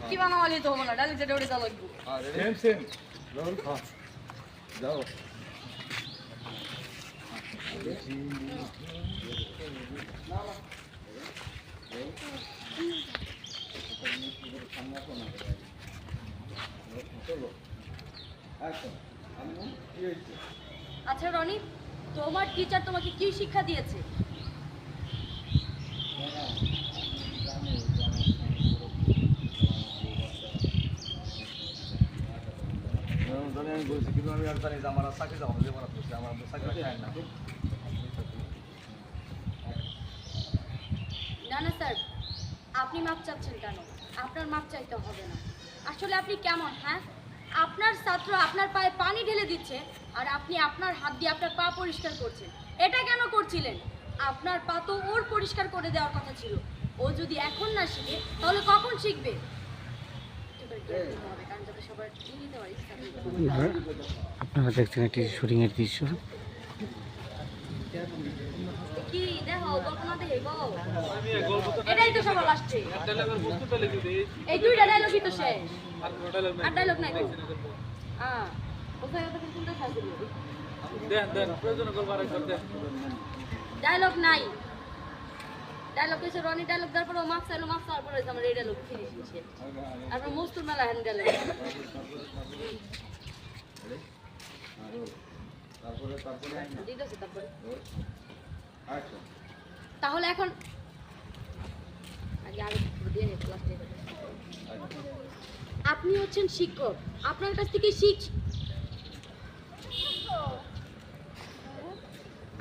কি বানাওয়ালি তো হবো না ডালি যেটা ওটা লাগবে সেম সেম রোল খা যাও আচ্ছা রনি, তোমার টিচার তোমাকে কি শিক্ষা দিয়েছে? আমি বলছি কিন্তু আমি আর জানি যে আমার চাকরি যাবো না, যে মারা করছে আমার চাকরি খায় না। না না স্যার, আপনি মাপ চাচ্ছেন কেন? আপনার মাপ চাইতে হবে না। আসলে আপনি কেমন, হ্যাঁ? আপনার ছাত্র আপনার পায়ে পানি ঢেলে দিচ্ছে আর আপনি আপনার হাত দিয়ে আপনার পা পরিষ্কার করছেন। এটা কেন করছিলেন? আপনার পা তো ওর পরিষ্কার করে দেওয়ার কথা ছিল। ও যদি এখন না শিখে তাহলে কখন শিখবে? আপনারা দেখছেন একটি শুটিংয়ের দৃশ্য। কি দেখো, গল্প না দেখে গো, এটাই তো সবার লাস্টে। এই দুইটা ডায়লগই তো শেষ, আর ডায়লগ নাই তো। হ্যাঁ, কোথায় কথা শুনতে চাইছিল? দেন প্রয়োজন করবার করতে ডায়লগ নাই। ডায়লগ কইছে রনি, ডায়লগ দেওয়ার পর মার্কস চাইলো, মার্কস চাওয়ার পরে আমার এই ডায়লগ ফিনিশ হয়েছে। আর মস্তুর মেলা হ্যান্ড ডায়লগ তাহলে এখন আপনি হচ্ছেন শিক্ষক, আপনার কাছ থেকে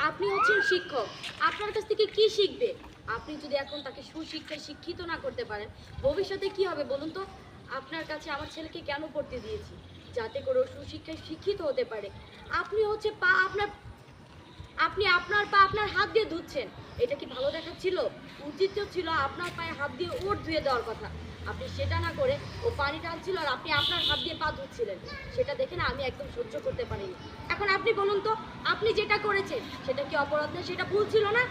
আপনি হচ্ছেন শিক্ষক, আপনার কাছ থেকে কি শিখবে? আপনি যদি এখন তাকে সুশিক্ষায় শিক্ষিত না করতে পারেন, ভবিষ্যতে কি হবে বলুন তো? আপনার কাছে আমার ছেলেকে কেন পড়তে দিয়েছি? যাতে করে সুশিক্ষায় শিক্ষিত হতে পারে। আপনি হচ্ছে আপনি আপনার পা আপনার হাত দিয়ে ধুচ্ছেন। এটা কি ভালো দেখাচ্ছিল? উচিত ছিল আপনার পায়ে হাত দিয়ে ওর ধুয়ে দেওয়ার কথা। আপনি সেটা না করে ও পানি টানছিল আর আপনি আপনার হাত দিয়ে পা ধুচ্ছিলেন। সেটা দেখে না আমি একদম সহ্য করতে পারিনি। এখন আপনি বলুন তো, আপনি যেটা করেছেন সেটা কি অপরাধ না? সেটা ভুল ছিল না?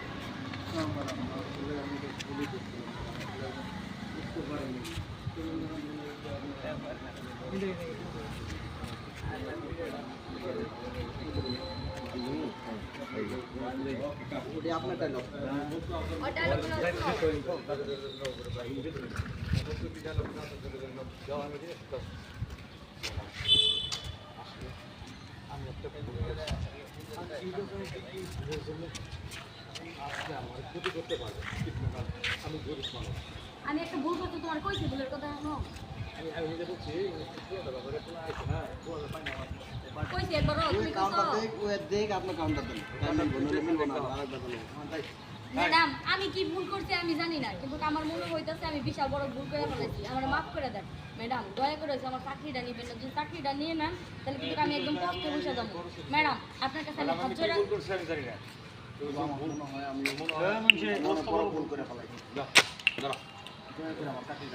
আপনার ডায়লগ আমি একটা ভুল করতে তোমার কইছি, ভুলের কথা জানো? কইছি একবার তুমি দেখ আপনার কাউন্টার দেন ম্যাডাম, আমি কি ভুল করছি আমি জানি না, কিন্তু আমার মনে হইতাছে আমি বিশাল বড় ভুল করে ফেলেছি। আমার মাফ করে দেন ম্যাডাম, দয়া করে আমার চাকরিটা নিবেন না। যদি চাকরিটা নিয়ে নেন তাহলে কিন্তু আমি একদম কষ্ট বসে যাবো। ম্যাডাম, আপনার কাছে আমি হাত জোড়া মনে হয় আমি